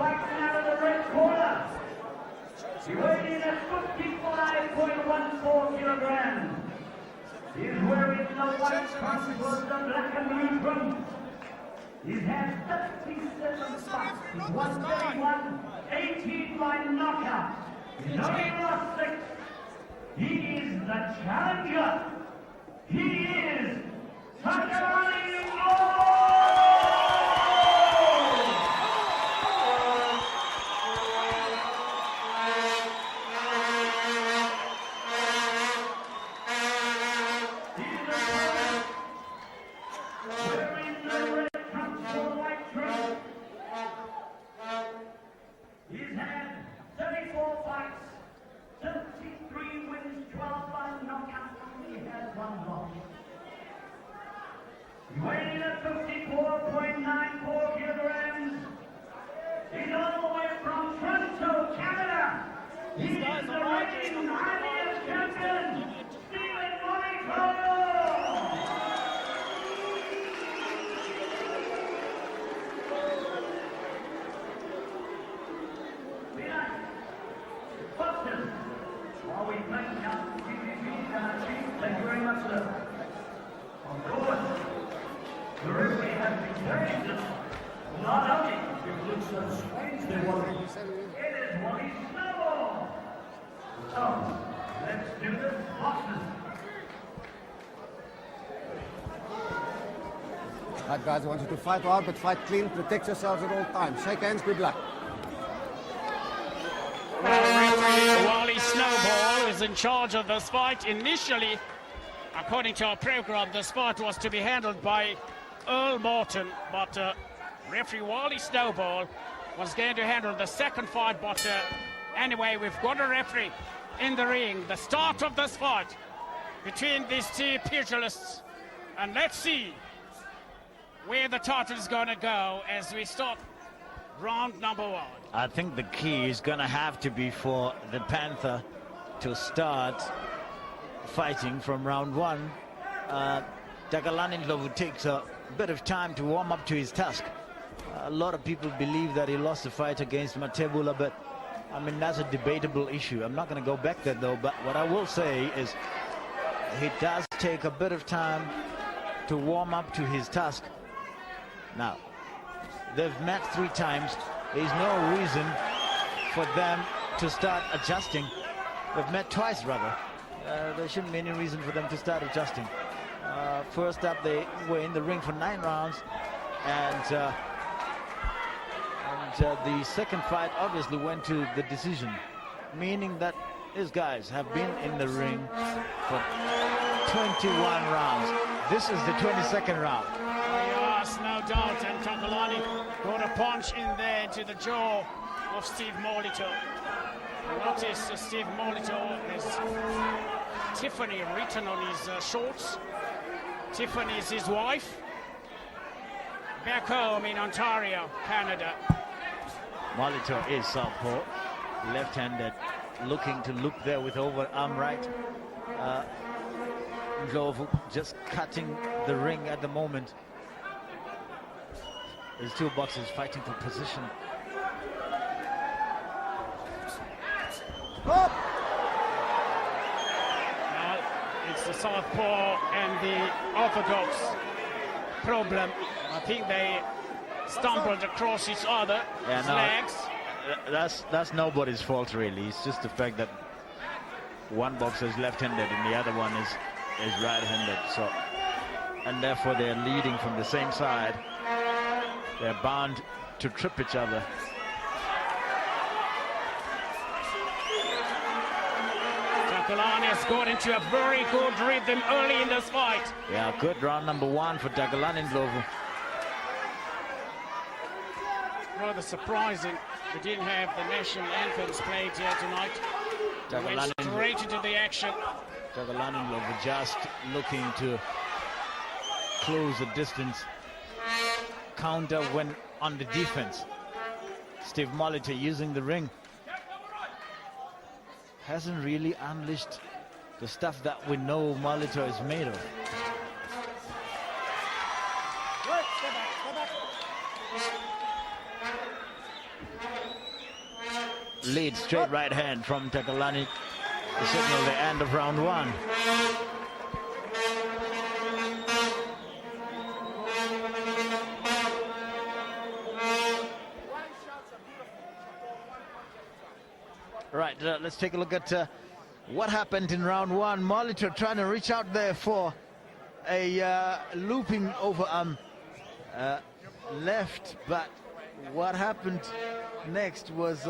fighting out of the red corner. He weighed in at 55.14 kilograms. He's wearing the white trunks with the black and blue trunks. He's had 37 fights. He's won 31, 18 by knockout. He's only lost 6. He is the challenger. He is Takalani Ndlovu! He's had 34 fights, 33 wins, 12 by knockout, he has 1 loss. He weighed in at 54.94 kilograms. He's all the way from Toronto, Canada. He's the reigning IBF champion, Molitor! Thank you very much, sir. Of course, the referee has been very good. Not only it looks so strange, they want it is what he's snowball. So, let's do the boxes. Right, guys, I want you to fight hard, but fight clean. Protect yourselves at all times. Shake hands, good luck. Wally Snowball is in charge of this fight. Initially, according to our program, this fight was to be handled by Earl Morton, but referee Wally Snowball was going to handle the second fight. But anyway, we've got a referee in the ring. The start of this fight between these two pugilists, and let's see where the title is going to go as we start round number 1. I think the key is going to have to be for the Panther to start fighting from round 1. Takalani Ndlovu takes a bit of time to warm up to his task. A lot of people believe that he lost the fight against Matebula, but I mean, that's a debatable issue. I'm not going to go back there though, but what I will say is he does take a bit of time to warm up to his task. Now, they've met 3 times. There's no reason for them to start adjusting. They've met twice, rather. There shouldn't be any reason for them to start adjusting. First up, they were in the ring for 9 rounds, and the second fight obviously went to the decision, meaning that these guys have been in the ring for 21 rounds. This is the 22nd round. Yes, no doubt, and Takalani got a punch in there into the jaw of Steve Molitor. Notice Steve Molitor has Tiffany written on his shorts. Tiffany is his wife. Back home in Ontario, Canada. Molitor is southpaw, left-handed, looking to look there with overarm right. Ndlovu just cutting the ring at the moment. There's 2 boxers fighting for position. Now, it's the southpaw and the orthodox problem. I think they stumbled across each other. Yeah, legs. That's nobody's fault really. It's just the fact that one boxer is left-handed and the other one is right-handed. So, and therefore they're leading from the same side. They're bound to trip each other. Takalani has got into a very good rhythm early in this fight. Yeah, good round number 1 for Takalani Ndlovu. Rather surprising we didn't have the national anthems played here tonight. Went straight into the action. Takalani Ndlovu just looking to close the distance. Counter when on the defense. Steve Molitor using the ring. Hasn't really unleashed the stuff that we know Molitor is made of. lead straight right hand from Takalani to signal the end of round one. Right, let's take a look at what happened in round one. Molitor trying to reach out there for a looping overarm left, but what happened next was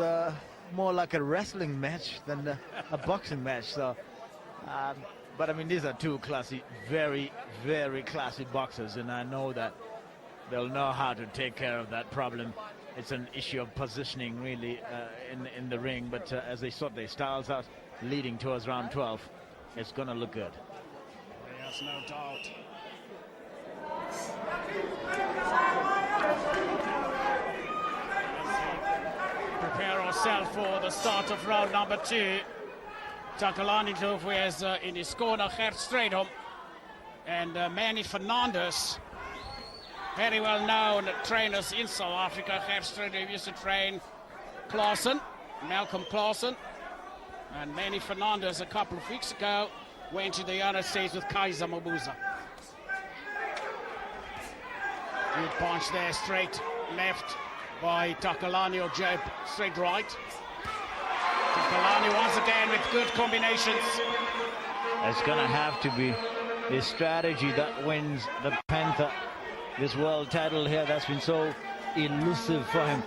more like a wrestling match than a boxing match. So, but I mean, these are two classy, very, very classy boxers, and I know that they'll know how to take care of that problem. It's an issue of positioning, really, in the ring. But as they sort their styles out, leading towards round 12, it's going to look good. There's no doubt. Prepare ourselves for the start of round number 2. Takalani Ndlovu has in his corner Gert Stradom and Manny Fernandez. Very well known trainers in South Africa. Gert Stradom used to train Clausen, Malcolm Clausen, and Manny Fernandez a couple of weeks ago went to the United States with Kaiser Mabuza. Good punch there, straight left by Takalani, or jab straight right. Takalani once again with good combinations. It's going to have to be the strategy that wins the Panther this world title here. That's been so elusive for him.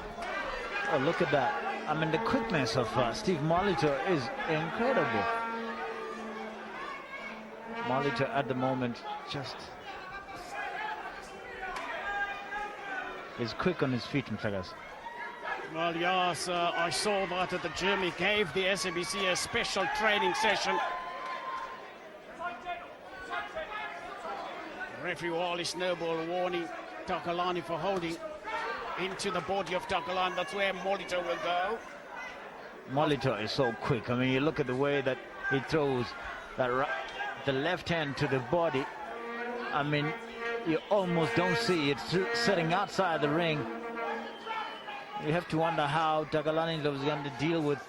Oh, look at that. I mean, the quickness of Steve Molitor is incredible. Molitor at the moment just is quick on his feet, in fact. Well, yes, I saw that the Germany gave the SABC a special training session. Referee Wally Snowball warning Takalani for holding into the body of Takalani. That's where Molitor will go. Molitor is so quick. I mean, you look at the way that he throws that the left hand to the body. I mean, you almost don't see it sitting outside the ring. You have to wonder how Takalani Ndlovu is going to deal with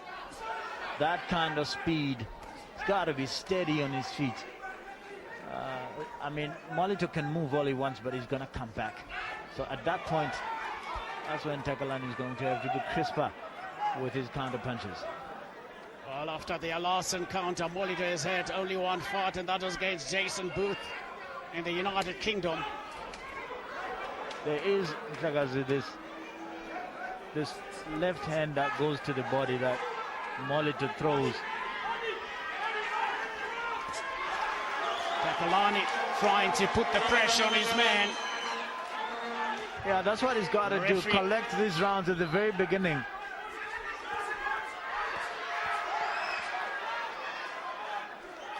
that kind of speed. He's got to be steady on his feet. I mean, Molitor can move all he wants, but he's going to come back. So at that point, that's when Takalani is going to have to be crisper with his counter punches. Well, after the last encounter, Molitor has had only one fight, and that was against Jason Booth in the United Kingdom. There is this left hand that goes to the body that Molitor throws. Takalani trying to put the pressure on his man. Yeah, that's what he's got to do, collect these rounds at the very beginning.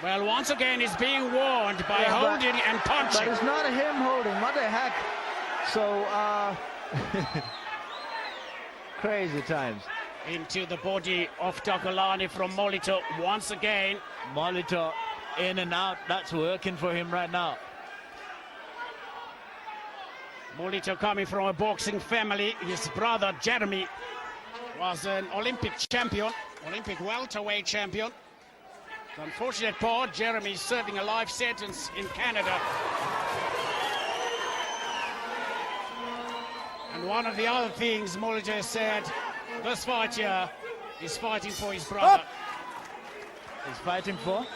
Well, once again, he's being warned by holding and punching. But it's not him holding, what the heck. So, crazy times. Into the body of Takalani from Molitor once again. Molitor in and out, that's working for him right now. Molitor coming from a boxing family. His brother Jeremy was an Olympic champion, Olympic welterweight champion. The unfortunate part, Jeremy is serving a life sentence in Canada. And one of the other things Molitor said, this fight here is fighting for his brother. He's fighting for?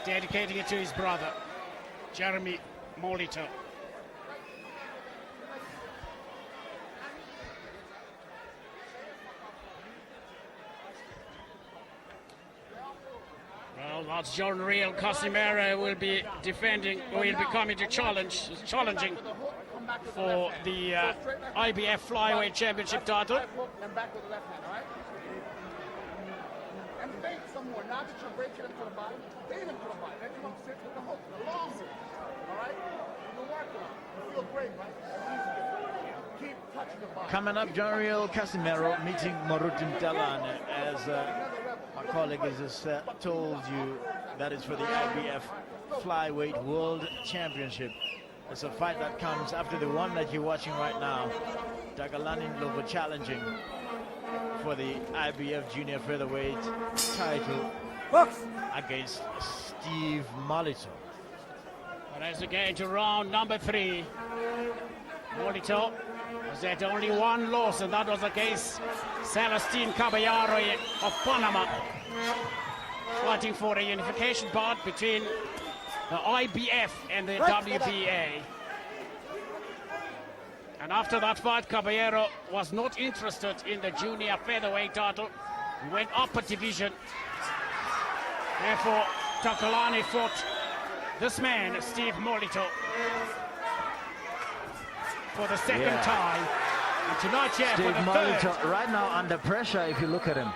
Dedicating it to his brother, Jeremy Molitor. Well, that's John Real. Casimero will be defending, will be coming to challenging for the IBF Flyweight Championship title. And back with the left hand, all right? And fake some more. Now that you're breaking him to the body, lead him to the body. Let him sit with the hook, the long hook. All right? You're working on it. You feel great, right? Keep touching the body. Coming up, John Real Casimero meeting Morutin Talan. As our colleague has just told you, that is for the IBF Flyweight World Championship. It's a fight that comes after the one that you're watching right now. Takalani Ndlovu challenging for the IBF Junior Featherweight title Box. against Steve Molitor. But as we get into round number 3, Molitor has had only one loss, and that was against Celestine Caballero of Panama, fighting for a unification bout between the IBF and the WBA. And after that fight, Caballero was not interested in the junior featherweight title. He went up a division. Therefore, Takalani fought this man, Steve Molitor, for the second time. And tonight, yeah, Steve for the Molitor third. right now under pressure if you look at him.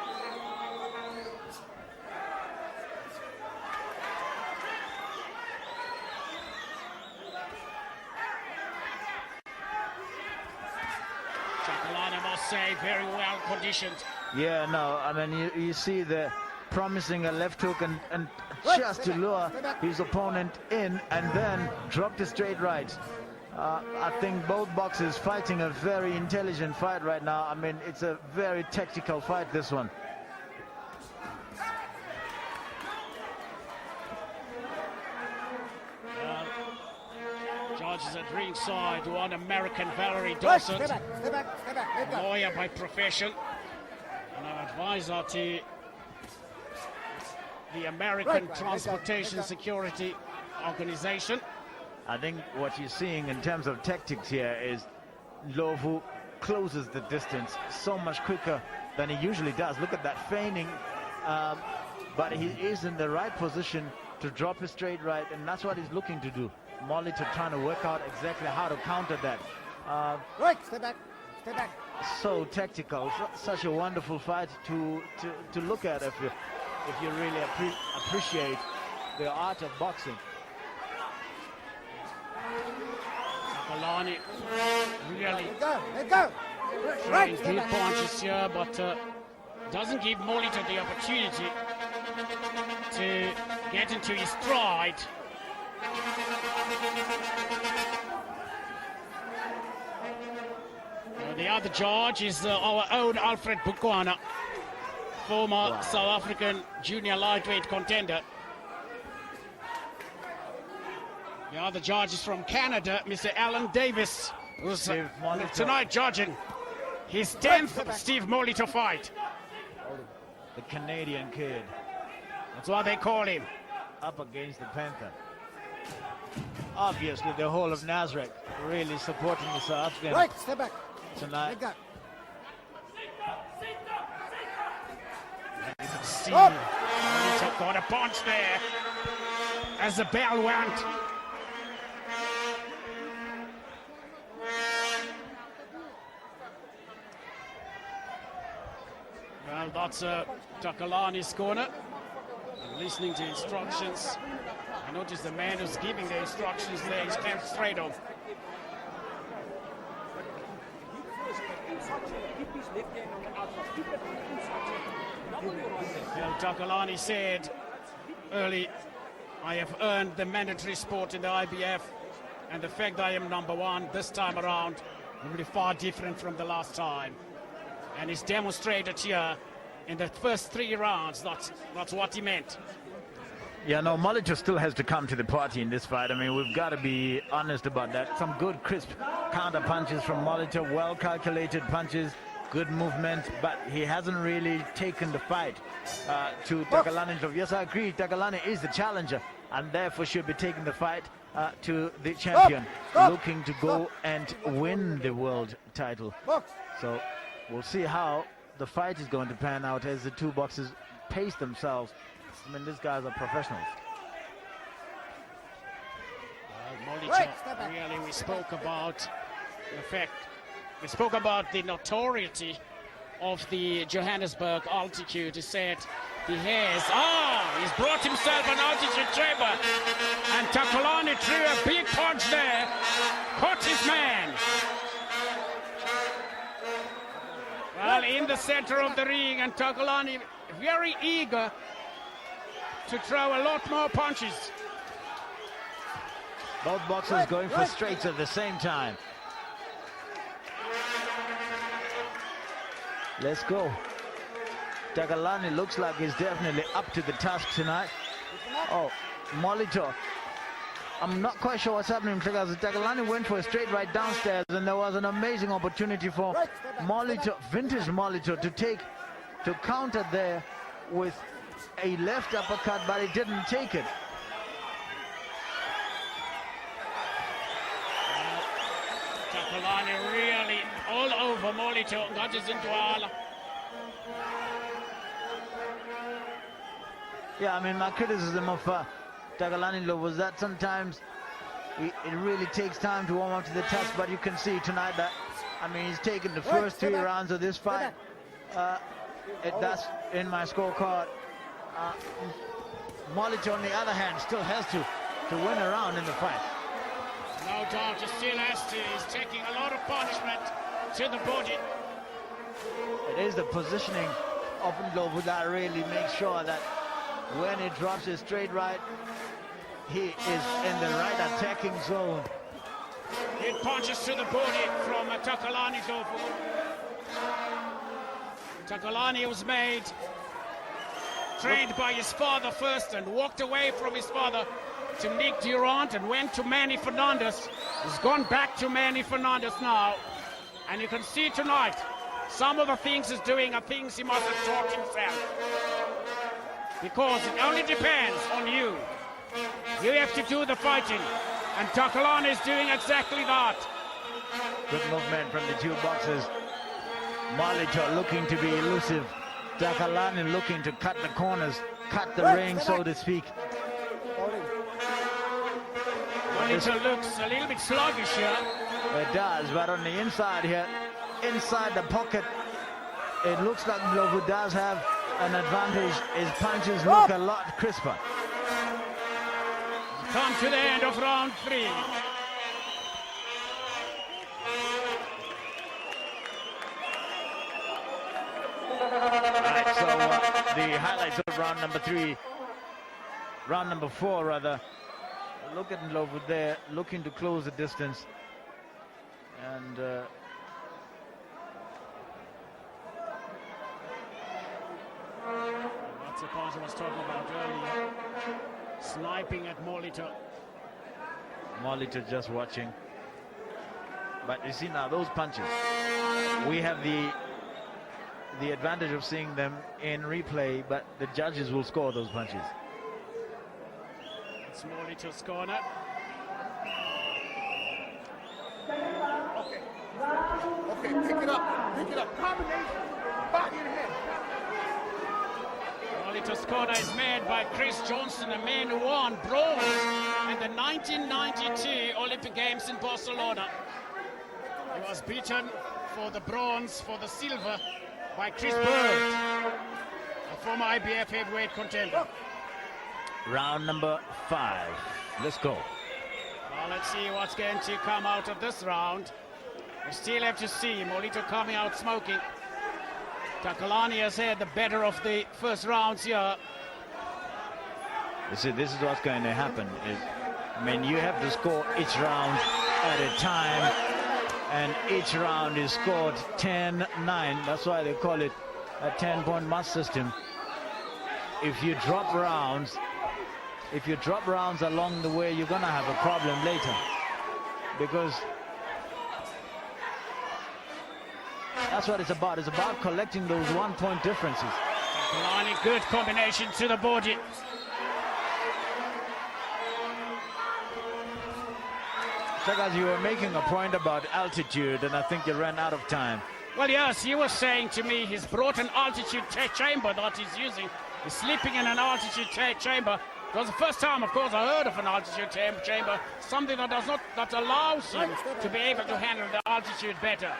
Takalani, I must say, very well conditioned. Yeah, no, I mean, you see the promising a left hook and just to lure his opponent in and then drop the straight right. I think both boxers fighting a very intelligent fight right now. I mean, it's a very tactical fight, this one. Judges at ringside, one American Valerie Right, Dawson, stay back, stay back, stay back. Let go. lawyer by profession, and an advisor to the American Right, Transportation let go. Security Organization. I think what you're seeing in terms of tactics here is Ndlovu closes the distance so much quicker than he usually does. Look at that feigning, but he is in the right position to drop a straight right, and that's what he's looking to do. Molitor trying to work out exactly how to counter that. Right, stay back, stay back. So tactical, such a wonderful fight to look at if you really appreciate the art of boxing. Takalani really Let go, let go. throwing Right, stay good back. punches here, but doesn't give Molitor the opportunity to get into his stride. The other judge is our own Alfred Bukwana, former South African junior lightweight contender. The other judge is from Canada, Mr. Alan Davis, who's Steve Molitor. tonight judging his 10th Steve Molitor fight. The Canadian kid That's what they call him. up against the Panther. Obviously, the whole of Nasrec really supporting the South African Right, stay back. tonight. Let go. You can see Stop. Molitor got a punch there as the bell went. Well, that's Takalani's corner. And listening to instructions. I noticed the man who's giving the instructions there is kept straight on. Well, Takalani said early, I have earned the mandatory spot in the IBF, and the fact that I am #1 this time around will be far different from the last time. And it's demonstrated here in the first 3 rounds. That's what he meant. Yeah, no, Molitor still has to come to the party in this fight. I mean, we've got to be honest about that. Some good, crisp counter punches from Molitor, well-calculated punches, good movement, but he hasn't really taken the fight to Takalani Ndlovu. Yes, I agree, Takalani is the challenger, and therefore should be taking the fight to the champion, looking to go and win the world title. Box. So we'll see how the fight is going to pan out as the two boxers pace themselves. I mean, these guys are professionals. Molitor, Right, step back. really, we spoke about the fact, we spoke about the notoriety of the Johannesburg altitude. He said he he's brought himself an altitude chamber, and Takalani threw a big punch there, caught his man. Well, in the center of the ring, and Takalani very eager to throw a lot more punches. Both boxers going for straights at the same time. Let's go. Takalani looks like he's definitely up to the task tonight. Oh, Molitor. I'm not quite sure what's happening because Takalani went for a straight right downstairs, and there was an amazing opportunity for Molitor, vintage Molitor, to counter there with a left uppercut, but he didn't take it. Takalani really all over Molitor, got his into all. Yeah, I mean, my criticism of Takalani Ndlovu was that sometimes it really takes time to warm up to the task, but you can see tonight that, I mean, he's taken the first 3 rounds of this fight. That's in my scorecard. Molitor, on the other hand, still has to win a round in the fight. No doubt, he still has to. He's taking a lot of punishment to the body. It is the positioning of Ndlovu that really makes sure that when he drops his straight right, he is in the right attacking zone. It punches to the body from Takalani Ndlovu. Takalani was trained by his father first and walked away from his father to Nick Durant and went to Manny Fernandez. He's gone back to Manny Fernandez now. And you can see tonight, some of the things he's doing are things he must have taught himself. Because it only depends on you. You have to do the fighting. And Takalani is doing exactly that. Good movement from the 2 boxers. Molitor looking to be elusive. Takalani looking to cut the corners, cut the ring, so to speak. Molitor looks a little bit sluggish here. It does, but on the inside here, inside the pocket, it looks like Ndlovu does have an advantage. His punches look a lot crisper. Come to the end of round 3. Right, so the highlights of round number 3, round number 4 rather. Look at Ndlovu there, looking to close the distance. And that's the part I was talking about earlier. Sniping at Molitor. Molitor just watching. But you see now, those punches, we have the advantage of seeing them in replay, but the judges will score those punches. It's Molitor's corner. Okay, pick it up. Combination, body and head. Molitor's corner is made by Chris Johnson, a man who won bronze at the 1992 Olympic Games in Barcelona. He was beaten for the bronze, for the silver, by Chris Bird, a former IBF heavyweight contender. Round number 5. Let's go. Well, let's see what's going to come out of this round. We still have to see Molitor coming out smoking. Takalani has had the better of the first rounds here. You see, this is what's going to happen. I mean, you have to score each round at a time, and each round is scored 10-9. That's why they call it a 10-point must system. If you drop rounds along the way, you're gonna have a problem later, because that's what it's about. It's about collecting those 1-point differences. Takalani, good combination to the body. Chagas, you were making a point about altitude, and I think you ran out of time. Well, yes, he was saying to me he's brought an altitude chamber that he's using. He's sleeping in an altitude chamber. It was the first time, of course, I heard of an altitude chamber, something that allows him to be able to handle the altitude better.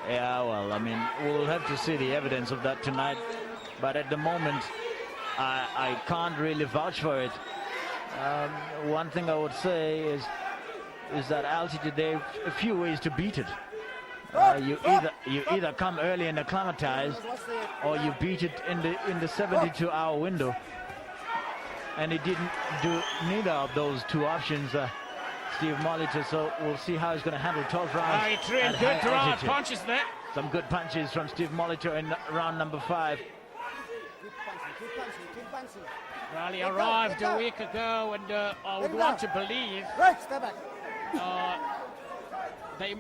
Yeah, well, I mean, we'll have to see the evidence of that tonight. But at the moment, I can't really vouch for it. One thing I would say is that altitude, there are a few ways to beat it. You either come early and acclimatize, or you beat it in the 72-hour window. And he didn't do neither of those 2 options, Steve Molitor. So we'll see how he's going to handle 12 rounds. He trained good punches there. Some good punches from Steve Molitor in round number 5. Keep punching, keep punching, keep punching. Well, he arrived a week ago, and I would want to believe Right, step back. they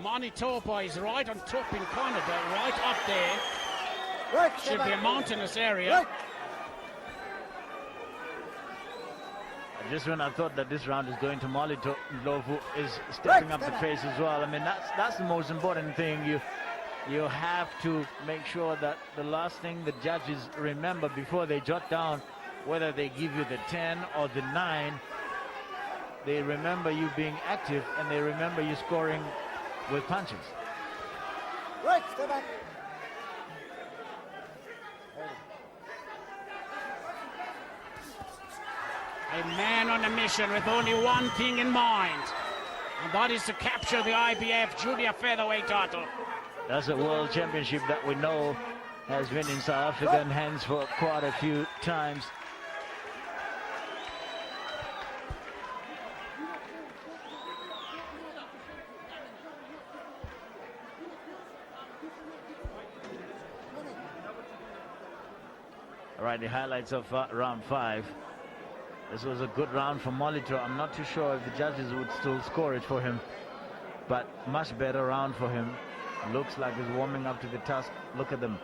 Manitoba is right on top in Canada, right up there. Right, step Should be a back. mountainous area. Right. Just when I thought that this round is going to Molitor, Ndlovu is stepping up the pace as well. I mean, that's the most important thing. You have to make sure that the last thing the judges remember before they jot down whether they give you the 10 or the 9, they remember you being active and they remember you scoring with punches. Right, step back. A man on a mission with only one thing in mind, and that is to capture the IBF Junior Featherweight title. That's a world championship that we know has been in South African hands for quite a few times. All right, the highlights of round 5. This was a good round for Molitor. I'm not too sure if the judges would still score it for him, but much better round for him. Looks like he's warming up to the task. Look at them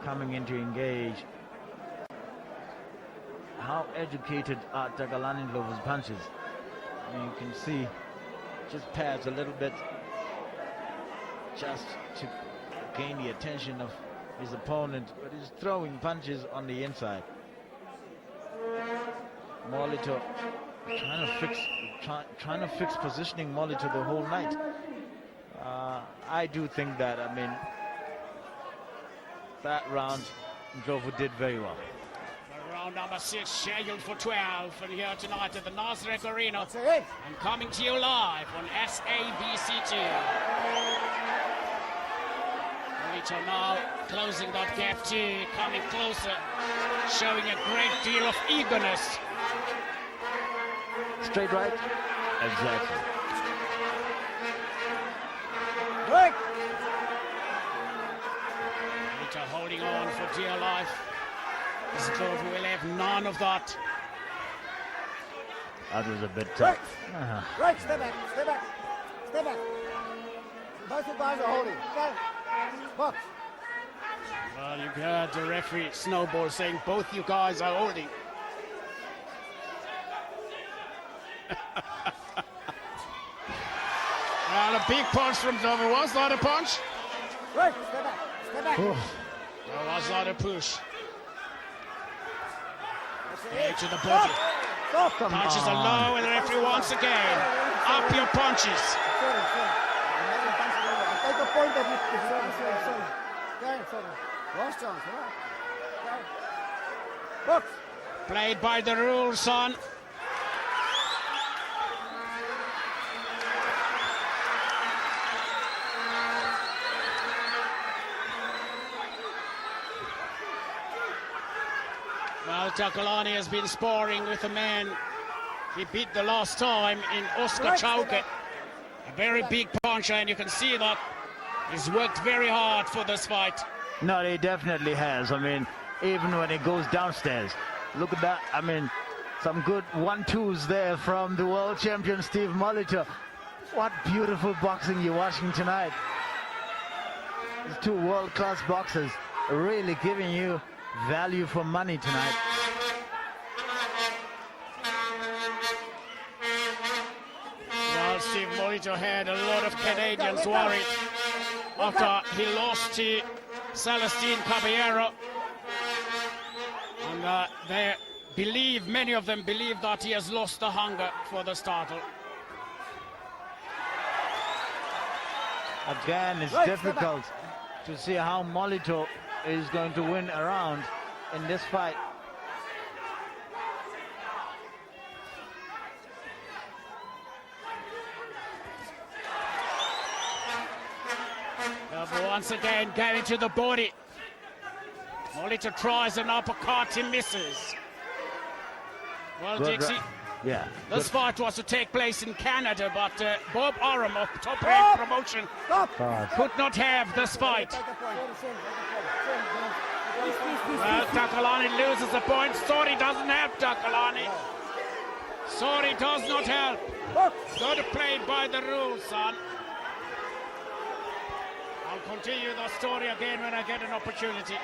coming in to engage. How educated are Takalani Ndlovu's punches? I mean, you can see just pads a little bit just to gain the attention of his opponent, but he's throwing punches on the inside. Molitor trying to fix positioning Molitor the whole night. I do think that, I mean, that round Ndlovu did very well. Round number 6 scheduled for 12, and here tonight at the Nasrec Arena, That's it. and coming to you live on SABC2. Molitor now closing that gap too, coming closer, showing a great deal of eagerness. Straight right? Exactly. Right. Molitor holding on for dear life. Ndlovu will have none of that. That was a bit Right. tough. Right, step back, step back, step back. Both the guys are holding. Okay. Box. Well, you heard the referee Snowball saying both you guys are holding. Well, a big punch from Ndlovu. Was that a punch? Right, step back, step back. Or was that a push? Straight to the body. Stop. Punches are low, and the referee once again. Up your punches. Sorry. I take the point that you sorry. Okay, sorry. Last chance, right? Okay. Box. Played by the rules, son. Well, Takalani has been sparring with a man he beat the last time in Oscar Chauke. A very big puncher, and you can see that he's worked very hard for this fight. No, he definitely has. I mean, even when he goes downstairs, look at that. I mean, some good 1-2s there from the world champion Steve Molitor. What beautiful boxing you're watching tonight. These two world-class boxers really giving you value for money tonight. Well, Steve Molitor had a lot of Canadians worried after he lost to Celestine Caballero. And many of them believe that he has lost the hunger for this title. Again, it's difficult to see how Molitor is going to win a round in this fight. But once again, going to the body. Molitor tries an uppercut, he misses. Well, Good Dixie, Yeah. This fight was to take place in Canada, but Bob Arum of Top Rank Promotion could not have this fight. Well, Takalani loses a point. Sorry doesn't help Takalani. Sorry does not help. Got to play by the rules, son. I'll continue the story again when I get an opportunity.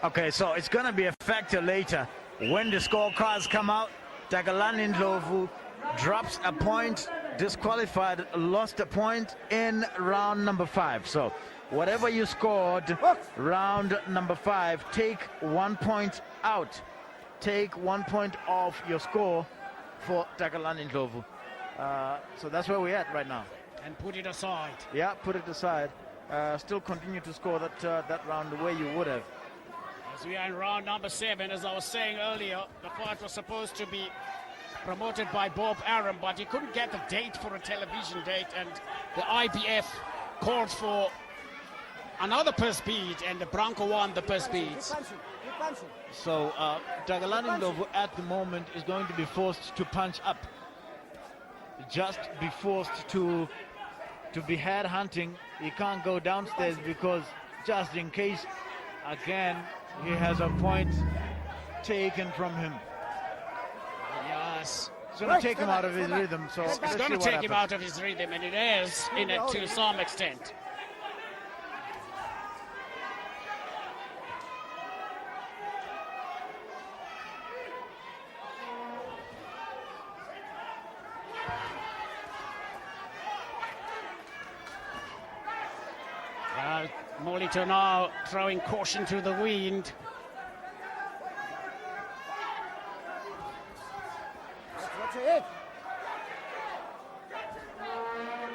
Okay, so it's going to be a factor later. When the scorecards come out, Takalani Ndlovu drops a point, disqualified, lost a point in round number 5. So whatever you scored round number 5, take 1 point out. Take 1 point off your score for Takalani Ndlovu. So that's where we're at right now. And put it aside. Yeah, put it aside. Still continue to score that round the way you would have. As we are in round number 7, as I was saying earlier, the fight was supposed to be promoted by Bob Arum, but he couldn't get the date for a television date, and the IBF called for another per speed, and the BRANCO won the per speeds. So Takalani Ndlovu at the moment is going to be forced to punch up. Just be forced to be head hunting. He can't go downstairs because just in case, again, he has a point taken from him. Yes. It's going to take him out of his rhythm. So It's going to take him out of his rhythm, and it is in it to some extent. Molitor now throwing caution to the wind.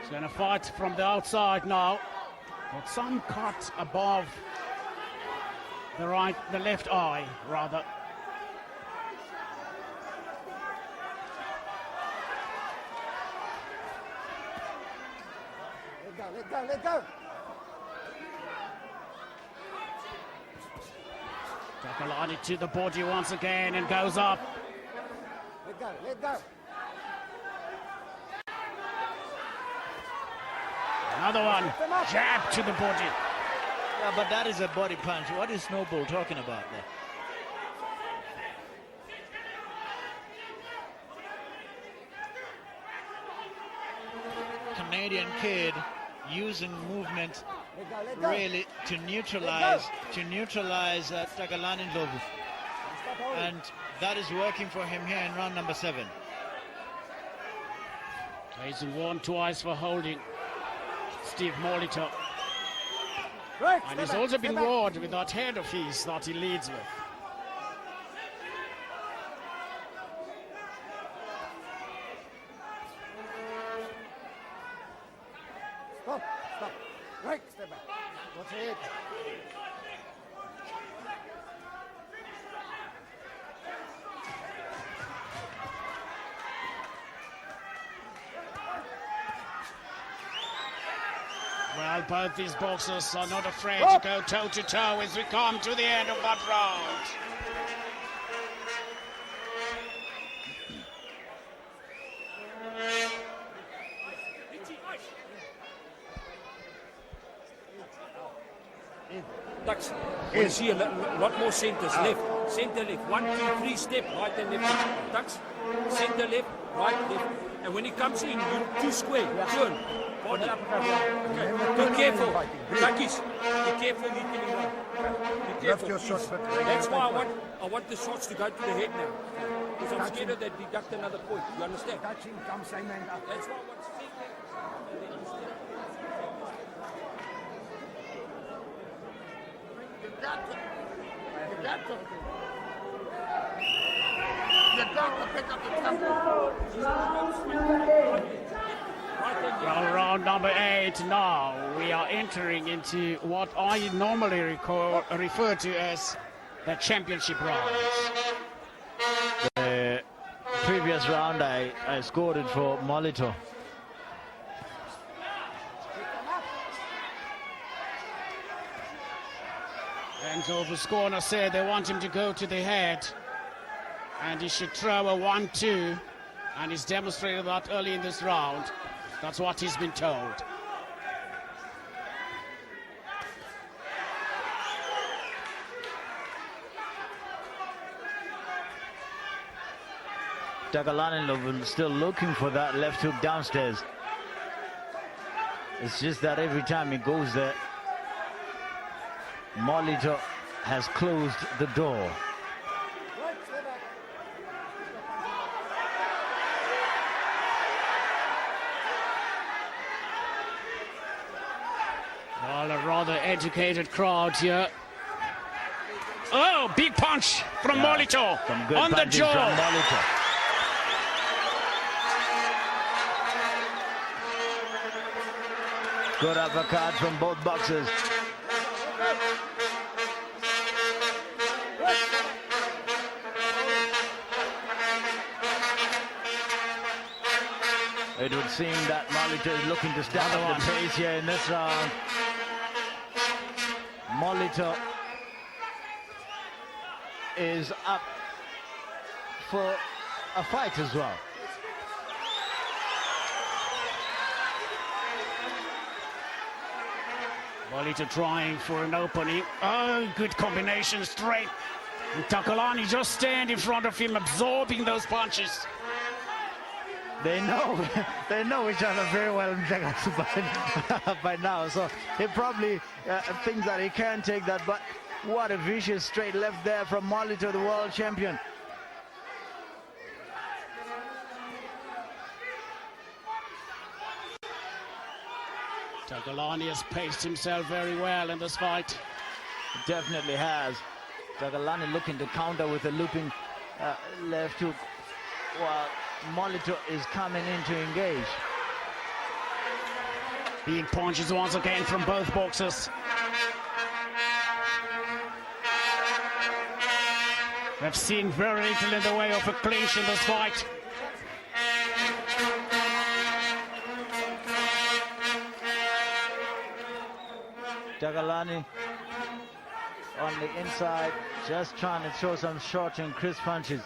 He's going to fight from the outside now. Got some cut above the left eye, rather. Let go, let go. Takalani to the body once again and goes up. Let go, let go. Another one, jab to the body. Yeah, but that is a body punch. What is Snowball talking about there? Canadian kid using movement really to neutralize Takalani Ndlovu, and that is working for him here in round number 7. He's warned twice for holding Steve Molitor, and he's also been warned with that head of his that he leads with. Stop, stop. Right, step back. What's it? Well, both these boxers are not afraid to go toe-to-toe as we come to the end of that round. Ducks. You see a lot more centers. Left, center, left. 1, 2, 3 step, right and left. Ducks. Center, left, right, left. And when he comes in, you 2 square, turn. Body. Okay. Be careful. Duckies. Be careful hitting him right. Be careful. That's why I want the shots to go to the head now. Because I'm scared that they deduct another point. You understand? That's why I want to see adrenaline, pick up the tempo. Well, round number 8 now. We are entering into what I normally refer to as the championship rounds. The previous round, I scored it for Molitor. Ndlovu's corner said they want him to go to the head, and he should throw a 1-2, and he's demonstrated that early in this round. That's what he's been told. Takalani Ndlovu still looking for that left hook downstairs. It's just that every time he goes there, Molitor has closed the door. Well, a rather educated crowd here. Oh, big punch from Molitor Some good on the punches jaw. from Molitor. Good uppercut from both boxers. It would seem that Molitor is looking to step up the pace here in this round. Molitor is up for a fight as well. Molitor trying for an opening. Oh, good combination straight. And Takalani just stand in front of him, absorbing those punches. They know each other very well by now, so he probably thinks that he can take that, but what a vicious straight left there from Molitor, the world champion. Takalani has paced himself very well in this fight. Definitely has. Takalani looking to counter with a looping left hook, while Molitor is coming in to engage. Big punches once again from both boxers. We've seen very little in the way of a clinch in this fight. Takalani on the inside, just trying to show some short and crisp punches.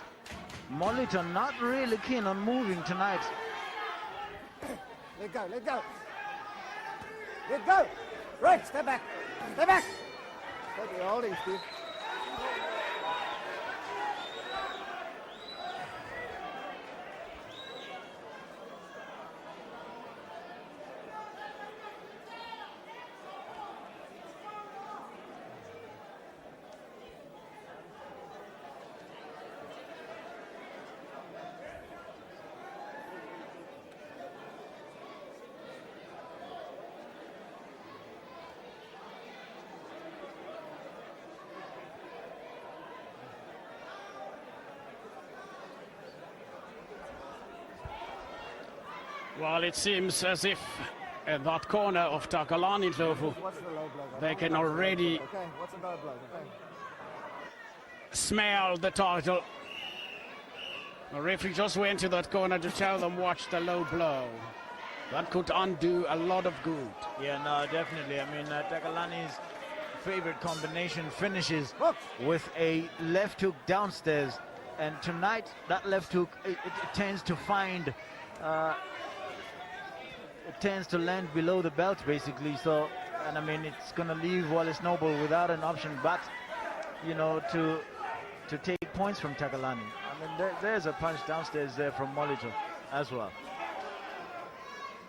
Molitor not really keen on moving tonight. Let go, let go. Let go. Right, step back. Step back. What are you holding, Steve? Well, it seems as if at that corner of Takalani Ndlovu, What's the low blow? they can already Okay, what's the low blow? Okay. smell the title. The referee just went to that corner to tell them watch the low blow. That could undo a lot of good. Yeah, no, definitely. I mean, Takalani's favorite combination finishes with a left hook downstairs, and tonight that left hook it tends to find. It tends to land below the belt, basically. So, and I mean, it's going to leave Wallace Noble without an option, but you know, to take points from Takalani. I mean, there's a punch downstairs there from Molitor as well.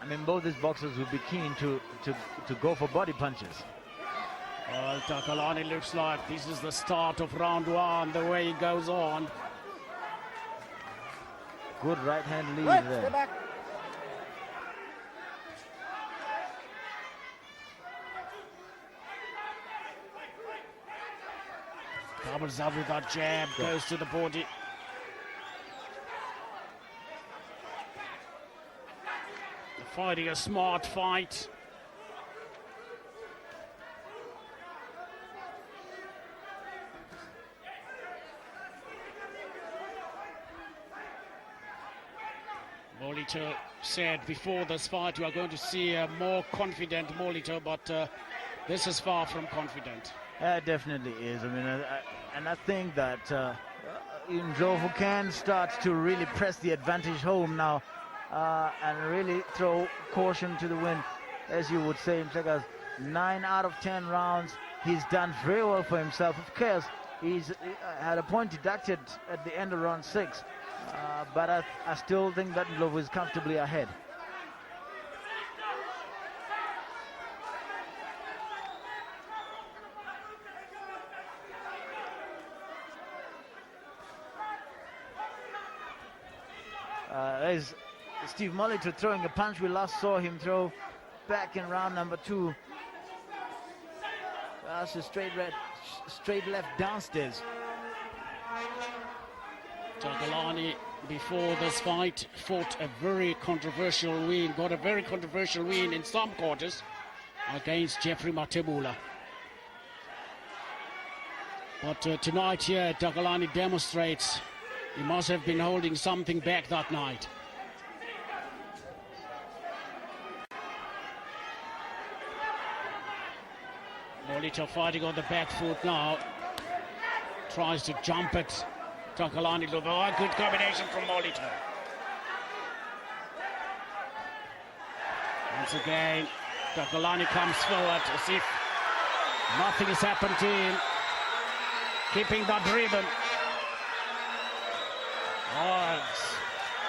I mean, both these boxers would be keen to go for body punches. Well, Takalani looks like this is the start of round one, the way it goes on. Good right hand lead Right, there. step back. Doubles up with that jab, goes to the body. fighting a smart fight. Molitor said before this fight we are going to see a more confident Molitor, but this is far from confident. It definitely is. I mean, and I think that Ndlovu can start to really press the advantage home now and really throw caution to the wind, as you would say. Because 9 out of 10 rounds, he's done very well for himself. Of course, he's had a point deducted at the end of round 6, but I still think that Ndlovu is comfortably ahead. There's Steve Molitor throwing a punch we last saw him throw back in round number 2. That's a straight left downstairs. Takalani, before this fight, fought a very controversial win, got a very controversial win in some quarters against Jeffrey Matebula. But tonight here, Takalani demonstrates he must have been holding something back that night. Molitor fighting on the back foot now. Tries to jump it. Takalani Ndlovu. Oh, good combination from Molitor. Once again, Takalani comes forward as if nothing has happened to him. Keeping that rhythm. Oh,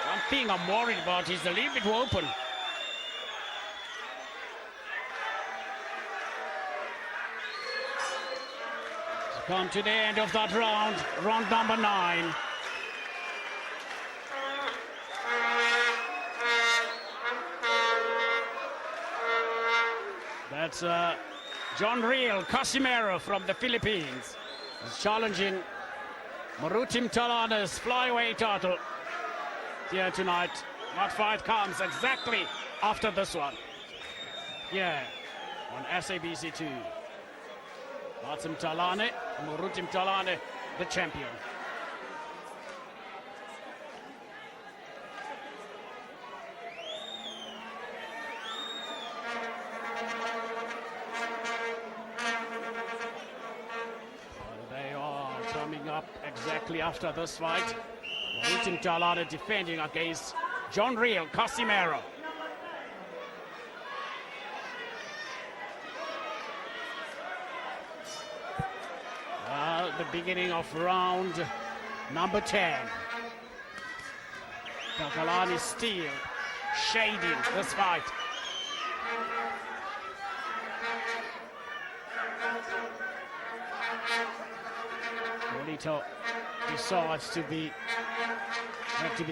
one thing I'm worried about is the little bit open. Come to the end of that round, round number 9. That's John Real Casimero from the Philippines. He's challenging Marutim Talana's flyweight title here tonight. That fight comes exactly after this one. Yeah, on SABC2. Marutim Talane, Marutim Talane, the champion. They are coming up exactly after this fight. Marutim Talane defending against John Real Casimero. The beginning of round number 10. Takalani still shading this fight. Molitor decides to be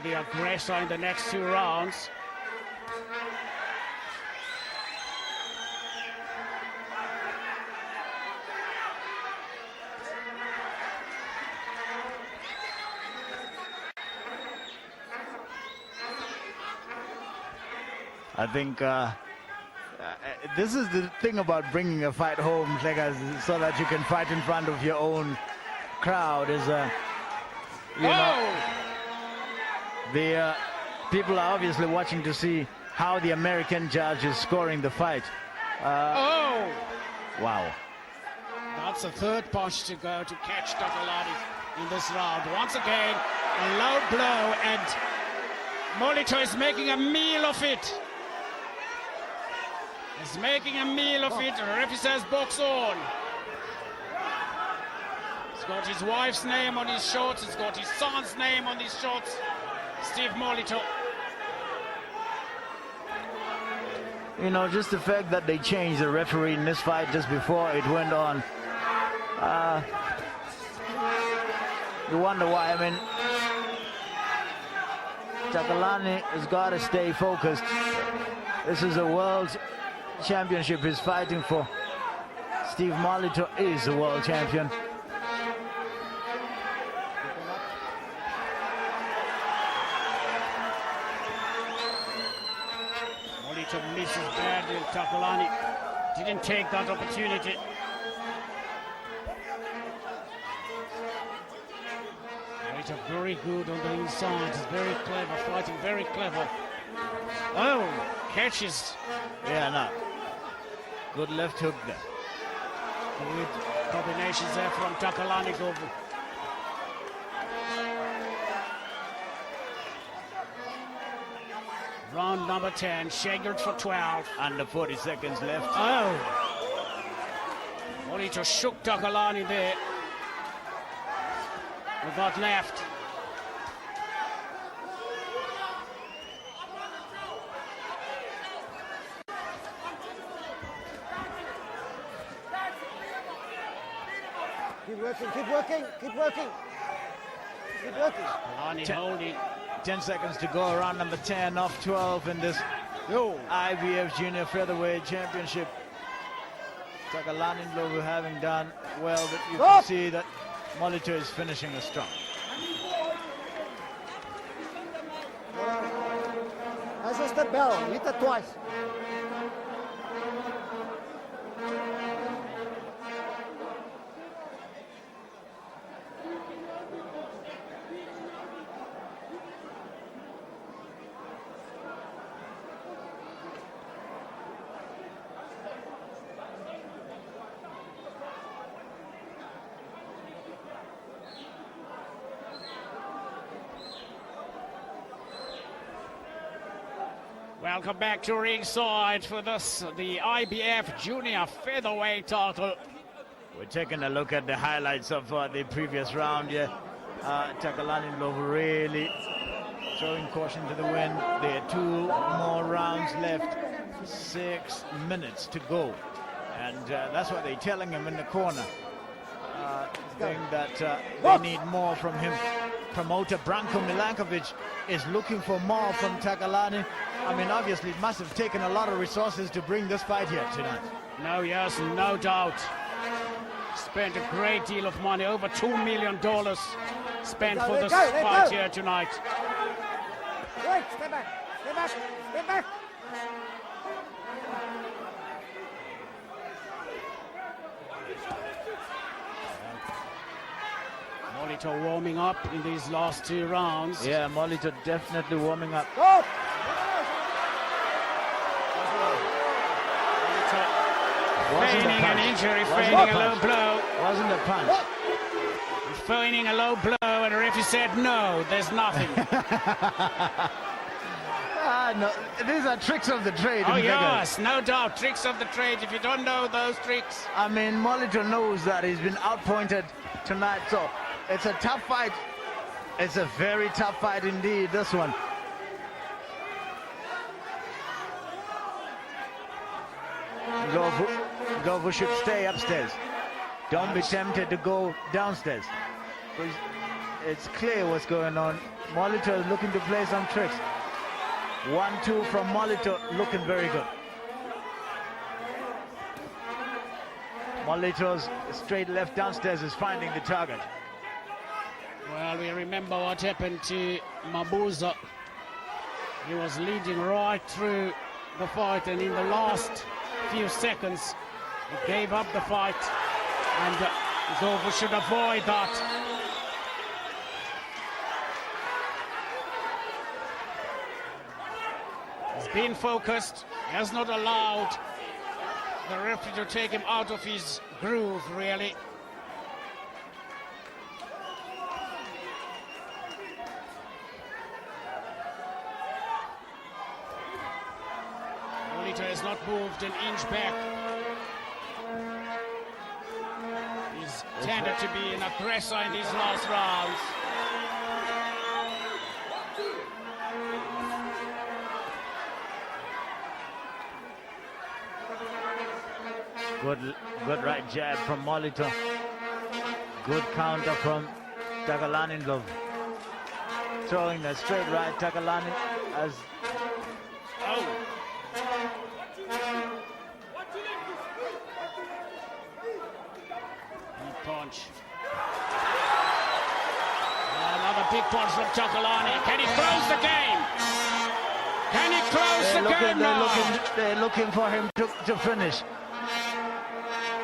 the aggressor in the next 2 rounds. I think this is the thing about bringing a fight home, so that you can fight in front of your own crowd. Is you know, the people are obviously watching to see how the American judge is scoring the fight. Wow. That's a third punch to go to catch Takalani in this round. Once again, a low blow, and Molitor is making a meal of it. He's making a meal of it. The referee says box on. He's got his wife's name on his shorts. He's got his son's name on his shorts. Steve Molitor. You know, just the fact that they changed the referee in this fight just before it went on. You wonder why. I mean, Takalani has got to stay focused. This is a world championship he's fighting for. Steve Molitor is the world champion. Molitor Takalani didn't take that opportunity. Molitor very good on the inside. He's very clever, fighting very clever. Oh, catches. Yeah, no. Good left hook there. Good combinations there from Takalani Ndlovu. Round number 10, scheduled for 12. Under 40 seconds left. Oh! Molitor shook Takalani there. With that left. Keep working, keep working, keep working. Keep working. Takalani holding. 10 seconds to go, round number 10 off 12 in this IBF Junior Featherweight Championship. Takalani Ndlovu having done well, but you can see that Molitor is finishing us strong. That's the bell, hit it twice. Welcome back to ringside for this, the IBF Junior Featherweight title. We're taking a look at the highlights of the previous round here. Takalani Ndlovu really throwing caution to the wind. There are 2 more rounds left. 6 minutes to go. And that's what they're telling him in the corner. Saying that they need more from him. Promoter BRANCO Milenkovic is looking for more from Takalani. I mean, obviously, it must have taken a lot of resources to bring this fight here tonight. No, yes, no doubt. Spent a great deal of money, over $2 million spent for this fight here tonight. Wait, step back, step back, step back. Molitor warming up in these last 2 rounds. Yeah, Molitor definitely warming up. Go! Feigning an injury, feigning a low blow. Wasn't a punch. Feigning a low blow, and the referee said no, there's nothing. No, these are tricks of the trade. Oh yes, no doubt, tricks of the trade. If you don't know those tricks. I mean, Molitor knows that he's been outpointed tonight, so it's a tough fight. It's a very tough fight indeed, this one. Ndlovu should stay upstairs. Don't be tempted to go downstairs. It's clear what's going on. Molitor is looking to play some tricks. 1-2 from Molitor, looking very good. Molitor's straight left downstairs is finding the target. Well, we remember what happened to Mabuza. He was leading right through the fight, and in the last few seconds, he gave up the fight, and Ndlovu should avoid that. He's been focused. He has not allowed the referee to take him out of his groove, really. Molitor has not moved an inch back. He's tended to be an aggressor in these last rounds. Good right jab from Molitor. Good counter from Takalani Ndlovu. Throwing a straight right, Takalani as... Oh! Big punch. Another big punch from Takalani. Can he close the game? Can he close the game now? They're looking for him to finish.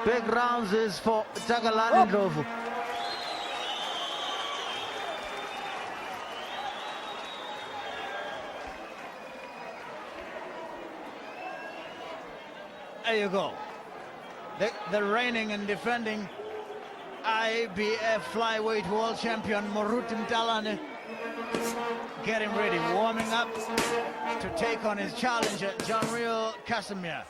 Big rounds is for Takalani Ndlovu. There you go. The reigning and defending IBF flyweight world champion Takalani getting ready, warming up to take on his challenger, John Casimir.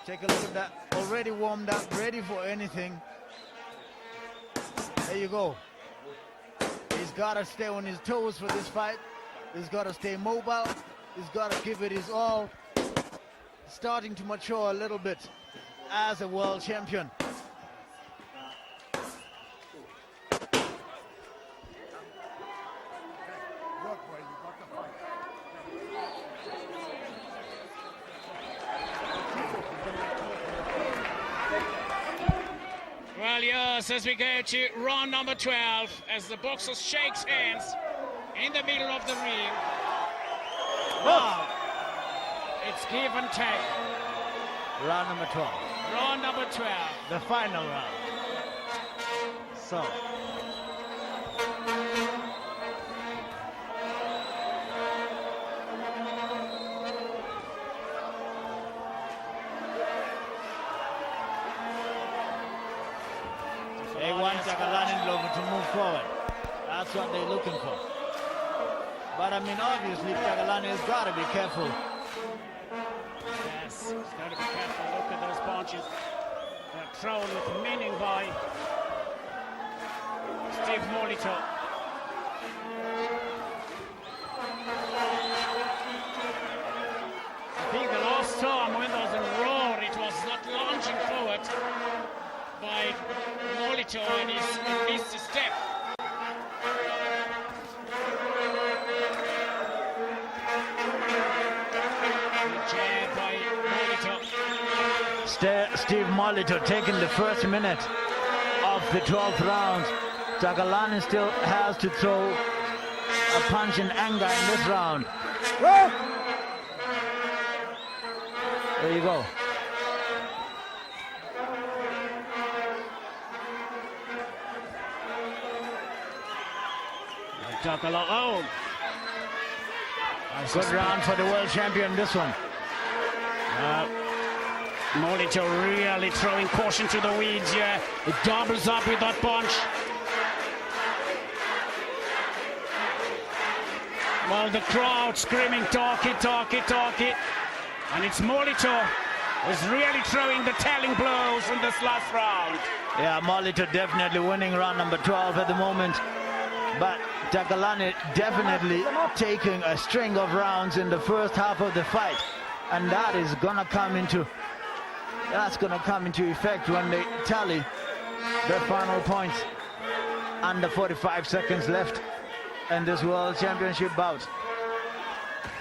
Take a look at that, already warmed up, ready for anything. There you go. He's got to stay on his toes for this fight. He's got to stay mobile. He's got to give it his all. Starting to mature a little bit as a world champion. Well, yes, as we go to round number 12, as the boxer shakes hands in the middle of the ring. Wow. It's give and take. Round number 12. Round number 12. The final round. So. They want Takalani Ndlovu to move forward. That's what they're looking for. But I mean, obviously, Takalani has got to be careful. Yes, he's got to be careful. Look at those punches. They're thrown with meaning by Steve Molitor. I think the last time when there was a roar, it was not launching forward by Molitor and he missed a step. Jab by Molitor. Steve Molitor taking the first minute of the 12th round. Takalani still has to throw a punch in anger in this round. There you go. Oh. Good round for the world champion, this one. Molitor really throwing caution to the weeds here. It doubles up with that punch. Well, the crowd screaming, talk it. And it's Molitor who's really throwing the telling blows in this last round. Yeah, Molitor definitely winning round number 12 at the moment. But Takalani definitely taking a string of rounds in the first half of the fight. And that is gonna come into effect when they tally the final points. Under 45 seconds left in this world championship bout.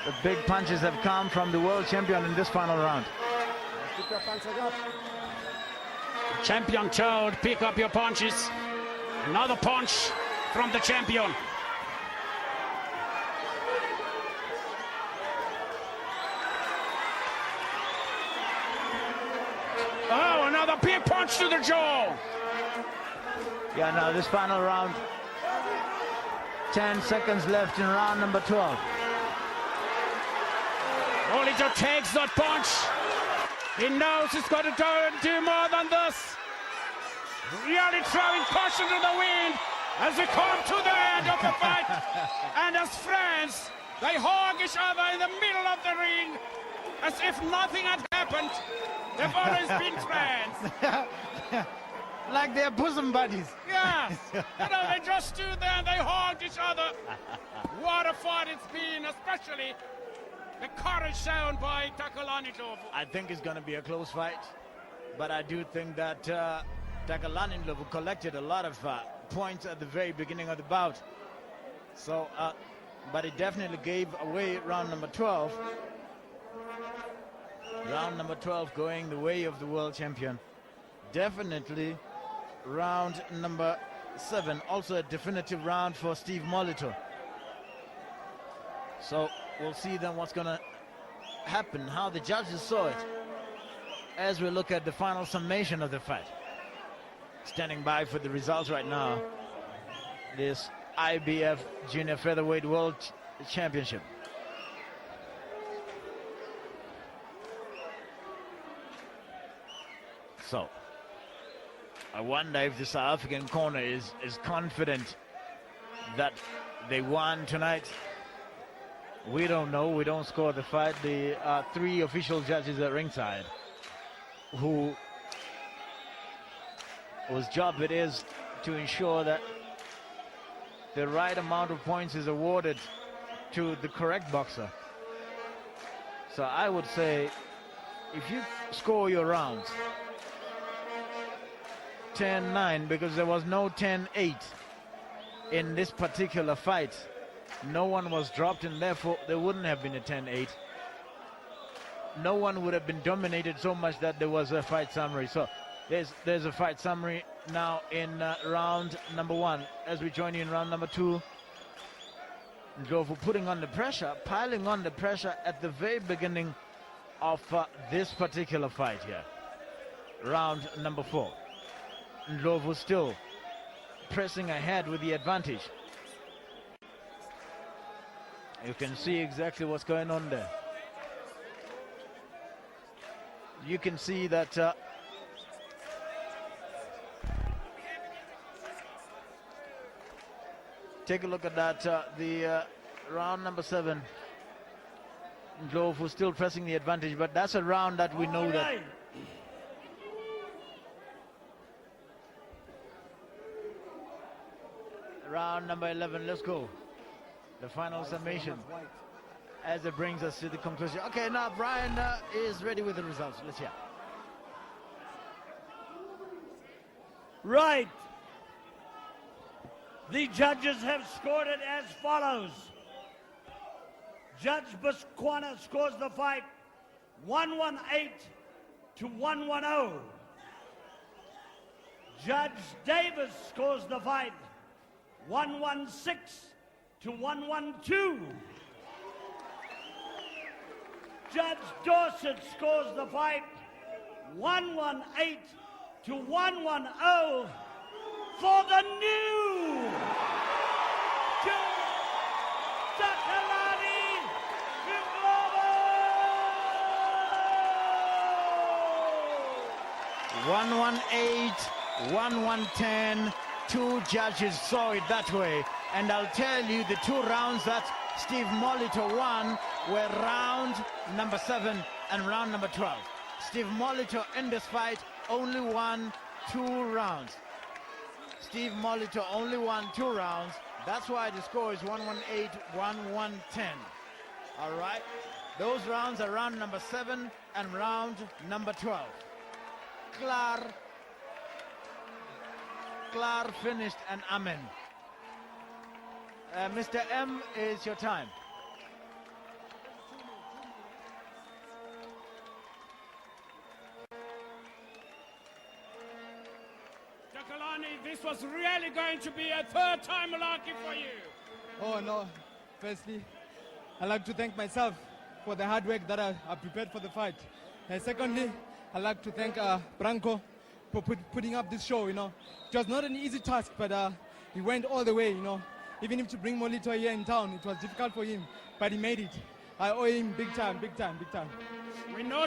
The big punches have come from the world champion in this final round. Champion told, pick up your punches. Another punch from the champion. Oh, another big punch to the jaw. Yeah, now this final round, 10 seconds left in round number 12. Molitor takes that punch. He knows he's got to do more than this. Really throwing caution to the wind as we come to the end of the fight. And as friends, they hug each other in the middle of the ring as if nothing had happened. They've always been friends. Like they're bosom buddies. Yes. They just stood there and they hugged each other. What a fight it's been, especially the courage shown by Takalani Ndlovu. I think it's going to be a close fight, but I do think that Takalani Ndlovu collected a lot of points at the very beginning of the bout. So, but it definitely gave away round number 12. Round number 12 going the way of the world champion. Definitely round number 7, also a definitive round for Steve Molitor. So we'll see then what's going to happen, how the judges saw it, as we look at the final summation of the fight. Standing by for the results right now, this IBF Junior Featherweight World Championship. So, I wonder if the South African corner is confident that they won tonight. We don't know. We don't score the fight. The three official judges at ringside, whose job it is to ensure that the right amount of points is awarded to the correct boxer. So I would say, if you score your rounds 10-9, because there was no 10-8 in this particular fight, no one was dropped, and therefore there wouldn't have been a 10-8. No one would have been dominated so much that there was a fight summary. So there's a fight summary now in round number 1. As we join you in round number 2, Ndlovu putting on the pressure, piling on the pressure at the very beginning of this particular fight here. Round number 4. Ndlovu still pressing ahead with the advantage. You can see exactly what's going on there. You can see that take a look at that, the round number 7. Ndlovu still pressing the advantage, but that's a round that we know that round number 11. Let's go. The final summation as it brings us to the conclusion. Okay, now Brian is ready with the results. Let's hear. Right. The judges have scored it as follows. Judge Busquana scores the fight 118 to 110. Judge Davis scores the fight 116 to 112. Judge Dorset scores the fight 118 to 110 for the new Takalani Ndlovu. 118, 110. Two judges saw it that way. And I'll tell you, the 2 rounds that Steve Molitor won were round number 7 and round number 12. Steve Molitor in this fight only won 2 rounds. Steve Molitor only won 2 rounds. That's why the score is 118, 110. All right. Those rounds are round number 7 and round number 12. Klar finished and amen. Mr. M, is your time. Takalani, this was really going to be a third time lucky for you. Oh no, firstly, I'd like to thank myself for the hard work that I prepared for the fight. Secondly, I'd like to thank BRANCO for putting up this show, you know. It was not an easy task, but he went all the way, you know. Even if to bring Molitor here in town, it was difficult for him, but he made it. I owe him big time, big time, big time. We know